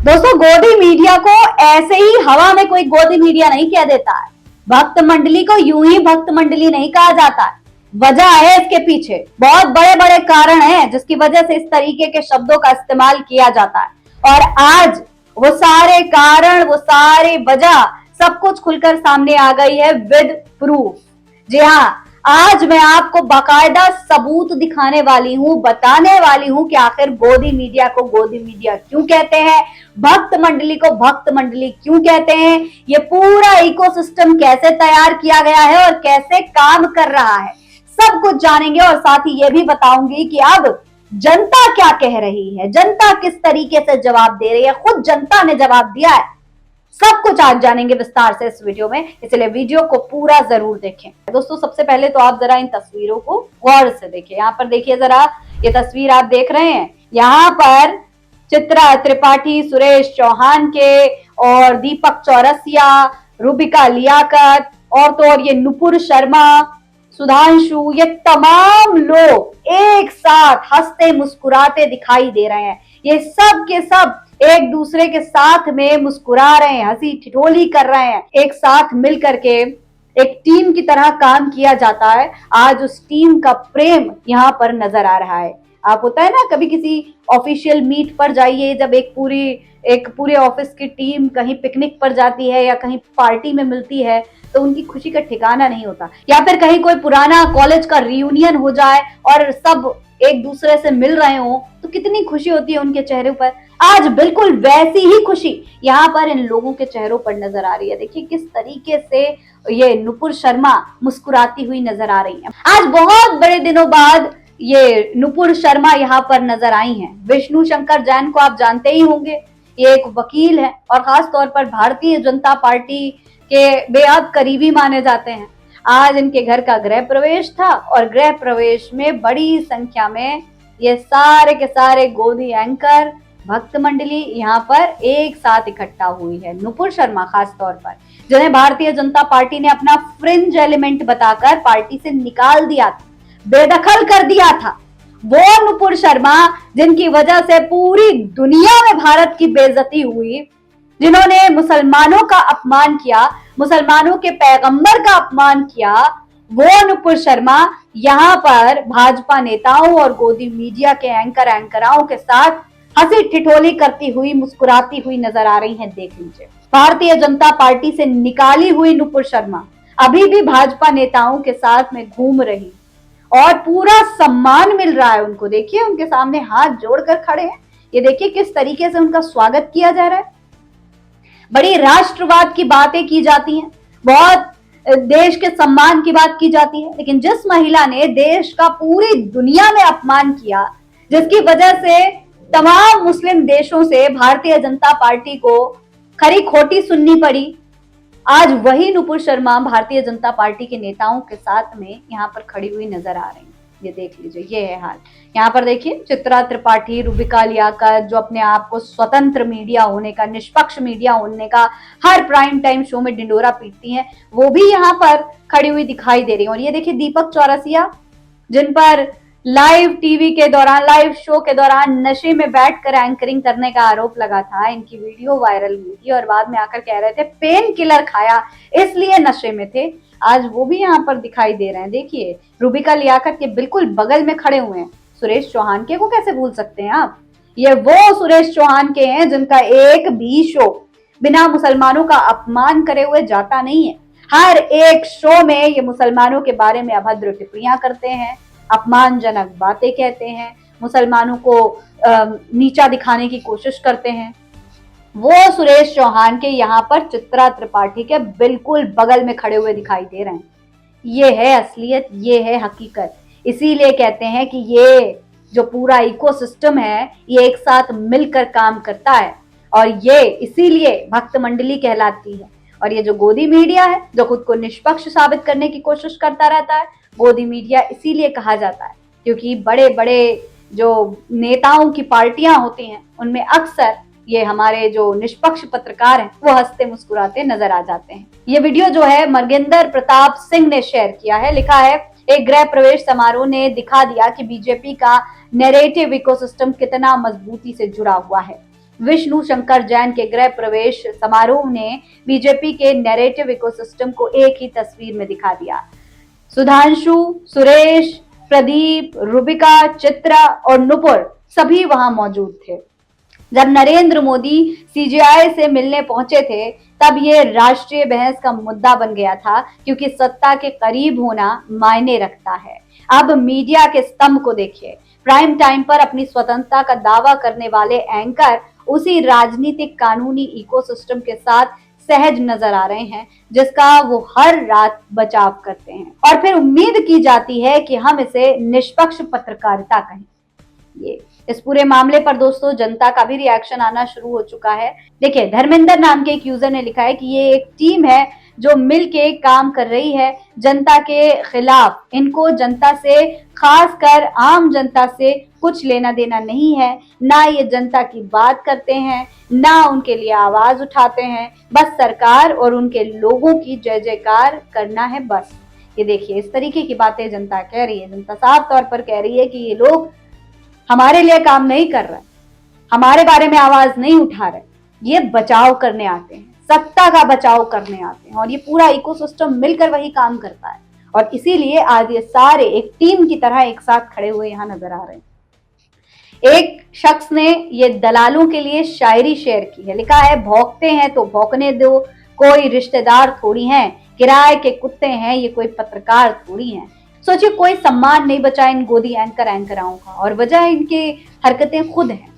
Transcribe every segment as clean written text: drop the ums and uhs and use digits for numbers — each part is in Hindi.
दोस्तों, गोदी मीडिया को ऐसे ही हवा में कोई गोदी मीडिया नहीं कह देता है। भक्त मंडली को यूं ही भक्त मंडली नहीं कहा जाता है। वजह है इसके पीछे, बहुत बड़े बड़े कारण हैं जिसकी वजह से इस तरीके के शब्दों का इस्तेमाल किया जाता है। और आज वो सारे कारण, वो सारी वजह सब कुछ खुलकर सामने आ गई है विद प्रूफ। जी हाँ, आज मैं आपको बाकायदा सबूत दिखाने वाली हूँ, बताने वाली हूँ कि आखिर गोदी मीडिया को गोदी मीडिया क्यों कहते हैं, भक्त मंडली को भक्त मंडली क्यों कहते हैं, ये पूरा इकोसिस्टम कैसे तैयार किया गया है और कैसे काम कर रहा है, सब कुछ जानेंगे। और साथ ही ये भी बताऊंगी कि अब जनता क्या कह रही है, जनता किस तरीके से जवाब दे रही है, खुद जनता ने जवाब दिया है। सब कुछ आज जानेंगे विस्तार से इस वीडियो में, इसलिए वीडियो को पूरा जरूर देखें। दोस्तों, सबसे पहले तो आप जरा इन तस्वीरों को गौर से देखिए। यहाँ पर देखिए जरा, ये तस्वीर आप देख रहे हैं, यहाँ पर चित्रा त्रिपाठी, सुरेश चौहान के और दीपक चौरसिया, रूबिका लियाकत और तो और ये नुपुर शर्मा, सुधांशु, ये तमाम लोग एक साथ हंसते मुस्कुराते दिखाई दे रहे हैं। ये सब के सब एक दूसरे के साथ में मुस्कुरा रहे हैं, हंसी ठिठोली कर रहे हैं, एक साथ मिल करके एक टीम की तरह काम किया जाता है। आज उस टीम का प्रेम यहाँ पर नजर आ रहा है। आप होता है ना, कभी किसी ऑफिशियल मीट पर जाइए, जब एक पूरे ऑफिस की टीम कहीं पिकनिक पर जाती है या कहीं पार्टी में मिलती है तो उनकी खुशी का ठिकाना नहीं होता। या फिर कहीं कोई पुराना कॉलेज का रियूनियन हो जाए और सब एक दूसरे से मिल रहे हो तो कितनी खुशी होती है उनके चेहरे पर। आज बिल्कुल वैसी ही खुशी यहाँ पर इन लोगों के चेहरों पर नजर आ रही है। देखिए किस तरीके से ये नुपुर शर्मा मुस्कुराती हुई नजर आ रही है। आज बहुत बड़े दिनों बाद ये नुपुर शर्मा यहाँ पर नजर आई हैं। विष्णु शंकर जैन को आप जानते ही होंगे, ये एक वकील है और खास तौर पर भारतीय जनता पार्टी के बेहद करीबी माने जाते हैं। आज इनके घर का गृह प्रवेश था और गृह प्रवेश में बड़ी संख्या में ये सारे के सारे गोदी एंकर, भक्त मंडली यहाँ पर एक साथ इकट्ठा हुई है। नुपुर शर्मा खास तौर पर, जिन्हें भारतीय जनता पार्टी ने अपना फ्रिंज एलिमेंट बताकर पार्टी से निकाल दिया था, बेदखल कर दिया था, वो नुपुर शर्मा जिनकी वजह से पूरी दुनिया में भारत की बेइज्जती हुई, जिन्होंने मुसलमानों का अपमान किया, मुसलमानों के पैगंबर का अपमान किया, वो नुपुर शर्मा यहाँ पर भाजपा नेताओं और गोदी मीडिया के एंकराओं के साथ हंसी ठिठोली करती हुई, मुस्कुराती हुई नजर आ रही हैं। देख लीजिए, भारतीय जनता पार्टी से निकाली हुई नुपुर शर्मा अभी भी भाजपा नेताओं के साथ में घूम रही और पूरा सम्मान मिल रहा है उनको। देखिए, उनके सामने हाथ जोड़कर खड़े हैं। ये देखिए किस तरीके से उनका स्वागत किया जा रहा है। बड़ी राष्ट्रवाद की बातें की जाती हैं, बहुत देश के सम्मान की बात की जाती है, लेकिन जिस महिला ने देश का पूरी दुनिया में अपमान किया, जिसकी वजह से तमाम मुस्लिम देशों से भारतीय जनता पार्टी को खरी खोटी सुननी पड़ी, आज वही नुपुर शर्मा भारतीय जनता पार्टी के नेताओं के साथ में यहाँ पर खड़ी हुई नजर आ रही है। ये देख लीजिए, ये है हाल। यहाँ पर देखिए चित्रा त्रिपाठी, रूबिका लियाकत, जो अपने आप को स्वतंत्र मीडिया होने का, निष्पक्ष मीडिया होने का हर प्राइम टाइम शो में डिंडोरा पीटती हैं, वो भी यहाँ पर खड़ी हुई दिखाई दे रही है। और ये देखिए दीपक चौरसिया, जिन पर लाइव टीवी के दौरान, लाइव शो के दौरान नशे में बैठकर एंकरिंग करने का आरोप लगा था। इनकी वीडियो वायरल हुई थी और बाद में आकर कह रहे थे पेन किलर खाया इसलिए नशे में थे। आज वो भी यहाँ पर दिखाई दे रहे हैं। देखिए, रूबिका लियाकत के बिल्कुल बगल में खड़े हुए हैं सुरेश चौहान के, को कैसे भूल सकते हैं आप। ये वो सुरेश चौहान के हैं जिनका एक भी शो बिना मुसलमानों का अपमान करे हुए जाता नहीं है। हर एक शो में ये मुसलमानों के बारे में अभद्र टिप्पणियां करते हैं, अपमानजनक बातें कहते हैं, मुसलमानों को नीचा दिखाने की कोशिश करते हैं। वो सुरेश चौहान के यहाँ पर चित्रा त्रिपाठी के बिल्कुल बगल में खड़े हुए दिखाई दे रहे हैं। ये है असलियत, ये है हकीकत। इसीलिए कहते हैं कि ये जो पूरा इकोसिस्टम है ये एक साथ मिलकर काम करता है और ये इसीलिए भक्त मंडली कहलाती है। और ये जो गोदी मीडिया है, जो खुद को निष्पक्ष साबित करने की कोशिश करता रहता है, गोदी मीडिया इसीलिए कहा जाता है क्योंकि बड़े बड़े जो नेताओं की पार्टियां होती हैं उनमें अक्सर ये हमारे जो निष्पक्ष पत्रकार हैं वो हंसते मुस्कुराते नजर आ जाते हैं। ये वीडियो जो है मर्गेंद्र प्रताप सिंह ने शेयर किया है। लिखा है, एक गृह प्रवेश समारोह ने दिखा दिया कि बीजेपी का नैरेटिव इकोसिस्टम कितना मजबूती से जुड़ा हुआ है। विष्णु शंकर जैन के गृह प्रवेश समारोह ने बीजेपी के नैरेटिव इकोसिस्टम को एक ही तस्वीर में दिखा दिया। सुधांशु, सुरेश, प्रदीप, रुबिका, चित्रा और नुपुर सभी वहां मौजूद थे। जब नरेंद्र मोदी सीजेआई से मिलने पहुंचे थे तब ये राष्ट्रीय बहस का मुद्दा बन गया था, क्योंकि सत्ता के करीब होना मायने रखता है। अब मीडिया के स्तंभ को देखिए। प्राइम टाइम पर अपनी स्वतंत्रता का दावा करने वाले एंकर उसी राजनीतिक कानूनी इकोसिस्टम के साथ सहज नजर आ रहे हैं जिसका वो हर रात बचाव करते हैं, और फिर उम्मीद की जाती है कि हम इसे निष्पक्ष पत्रकारिता कहें। ये इस पूरे मामले पर दोस्तों जनता का भी रिएक्शन आना शुरू हो चुका है। देखिए, धर्मेंद्र नाम के एक यूजर ने लिखा है कि ये एक टीम है जो मिलके काम कर रही है जनता के खिलाफ। इनको जनता से, खासकर आम जनता से कुछ लेना देना नहीं है। ना ये जनता की बात करते हैं, ना उनके लिए आवाज उठाते हैं। बस सरकार और उनके लोगों की जय जयकार करना है बस। ये देखिए, इस तरीके की बातें जनता कह रही है। जनता साफ तौर पर कह रही है कि ये लोग हमारे लिए काम नहीं कर रहे, हमारे बारे में आवाज नहीं उठा रहे, ये बचाव करने आते हैं, सत्ता का बचाव करने आते हैं, और ये पूरा इकोसिस्टम मिलकर वही काम करता है। और इसीलिए आज ये सारे एक टीम की तरह एक साथ खड़े हुए यहाँ नजर आ रहे हैं। एक शख्स ने ये दलालों के लिए शायरी शेयर की है। लिखा है, भौंकते हैं तो भौंकने दो, कोई रिश्तेदार थोड़ी हैं, किराए के कुत्ते हैं, ये कोई पत्रकार थोड़ी हैं। सोचिए, कोई सम्मान नहीं बचा इन गोदी एंकराओं का, और वजह इनकी हरकतें खुद हैं।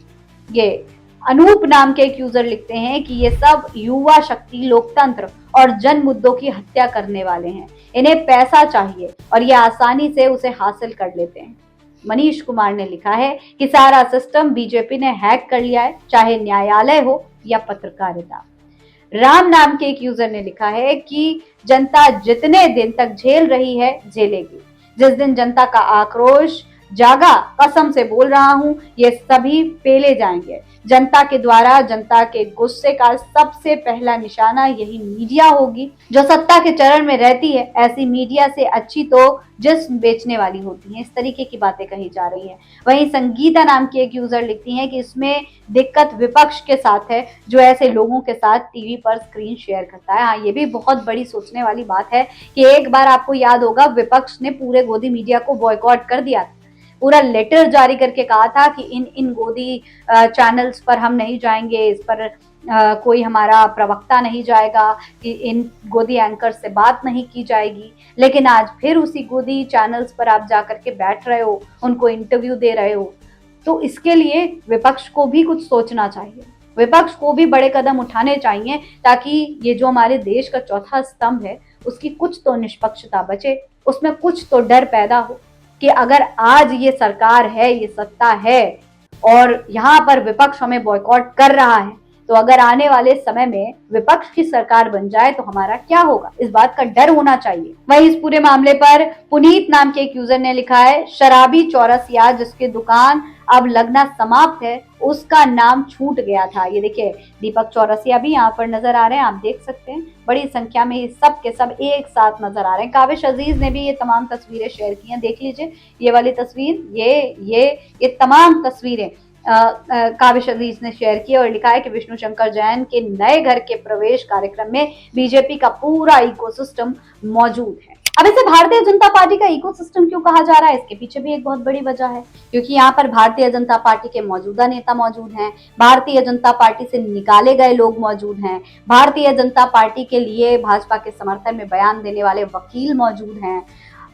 ये अनूप नाम के एक यूजर लिखते हैं कि ये सब युवा शक्ति, लोकतंत्र और जन मुद्दों की हत्या करने वाले हैं। इन्हें पैसा चाहिए और ये आसानी से उसे हासिल कर लेते हैं। मनीष कुमार ने लिखा है कि सारा सिस्टम बीजेपी ने हैक कर लिया है, चाहे न्यायालय हो या पत्रकारिता। राम नाम के एक यूजर ने लिखा है कि जनता जितने दिन तक झेल रही है झेलेगी। जिस दिन जनता का आक्रोश जागा, कसम से बोल रहा हूं, ये सभी पेले जाएंगे। जनता के द्वारा जनता के गुस्से का सबसे पहला निशाना यही मीडिया होगी, जो सत्ता के चरण में रहती है। ऐसी मीडिया से अच्छी तो जिस्म बेचने वाली होती है। इस तरीके की बातें कही जा रही हैं। वहीं संगीता नाम की एक यूजर लिखती हैं कि इसमें दिक्कत विपक्ष के साथ है, जो ऐसे लोगों के साथ टीवी पर स्क्रीन शेयर करता है। हाँ, ये भी बहुत बड़ी सोचने वाली बात है कि एक बार आपको याद होगा, विपक्ष ने पूरे गोदी मीडिया को बॉयकॉट कर दिया था। पूरा लेटर जारी करके कहा था कि इन गोदी चैनल्स पर हम नहीं जाएंगे, इस पर कोई हमारा प्रवक्ता नहीं जाएगा, कि इन गोदी एंकर से बात नहीं की जाएगी। लेकिन आज फिर उसी गोदी चैनल्स पर आप जाकर के बैठ रहे हो, उनको इंटरव्यू दे रहे हो। तो इसके लिए विपक्ष को भी कुछ सोचना चाहिए, विपक्ष को भी बड़े कदम उठाने चाहिए, ताकि ये जो हमारे देश का चौथा स्तंभ है उसकी कुछ तो निष्पक्षता बचे, उसमें कुछ तो डर पैदा हो कि अगर आज ये सरकार है, ये सत्ता है और यहाँ पर विपक्ष हमें बॉयकॉट कर रहा है, तो अगर आने वाले समय में विपक्ष की सरकार बन जाए तो हमारा क्या होगा, इस बात का डर होना चाहिए। वहीं इस पूरे मामले पर पुनीत नाम के एक यूजर ने लिखा है, शराबी चौरसिया जिसकी दुकान अब लगना समाप्त है, उसका नाम छूट गया था। ये देखिए, दीपक चौरसिया भी यहाँ पर नजर आ रहे हैं, आप देख सकते हैं। बड़ी संख्या में सब के सब एक साथ नजर आ रहे हैं। काविश अजीज ने भी ये तमाम तस्वीरें शेयर की हैं, देख लीजिए ये वाली तस्वीर, ये तमाम तस्वीरें काविश अजीज ने शेयर की और लिखा है कि विष्णु शंकर जैन के नए घर के प्रवेश कार्यक्रम में बीजेपी का पूरा इकोसिस्टम मौजूद है। अब इसे भारतीय जनता पार्टी का इकोसिस्टम क्यों कहा जा रहा है, इसके पीछे भी एक बहुत बड़ी वजह है, क्योंकि यहाँ पर भारतीय जनता पार्टी के मौजूदा नेता मौजूद हैं, भारतीय जनता पार्टी से निकाले गए लोग मौजूद हैं, भारतीय जनता पार्टी के लिए भाजपा के समर्थन में बयान देने वाले वकील मौजूद हैं,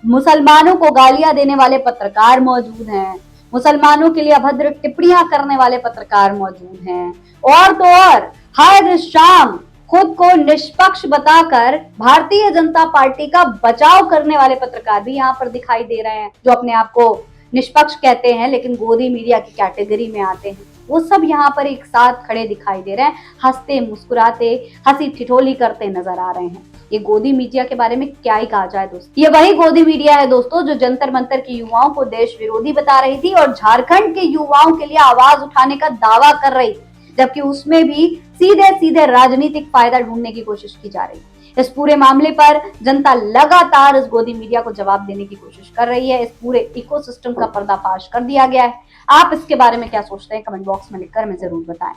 मुसलमानों को गालियां देने वाले पत्रकार मौजूद हैं, मुसलमानों के लिए अभद्र टिप्पणियां करने वाले पत्रकार मौजूद हैं, और तो और हर शाम खुद को निष्पक्ष बताकर भारतीय जनता पार्टी का बचाव करने वाले पत्रकार भी यहाँ पर दिखाई दे रहे हैं, जो अपने आप को निष्पक्ष कहते हैं लेकिन गोदी मीडिया की कैटेगरी में आते हैं। वो सब यहाँ पर एक साथ खड़े दिखाई दे रहे हैं, हंसते मुस्कुराते, हंसी ठिठोली करते नजर आ रहे हैं। ये गोदी मीडिया के बारे में क्या ही कहा जाए दोस्तों। ये वही गोदी मीडिया है दोस्तों जो जंतर मंतर के युवाओं को देश विरोधी बता रही थी और झारखंड के युवाओं के लिए आवाज उठाने का दावा कर रही थी, जबकि उसमें भी सीधे सीधे राजनीतिक फायदा ढूंढने की कोशिश की जा रही है। इस पूरे मामले पर जनता लगातार इस गोदी मीडिया को जवाब देने की कोशिश कर रही है। इस पूरे इकोसिस्टम का पर्दाफाश कर दिया गया है। आप इसके बारे में क्या सोचते हैं, कमेंट बॉक्स में लिखकर हमें जरूर बताएं।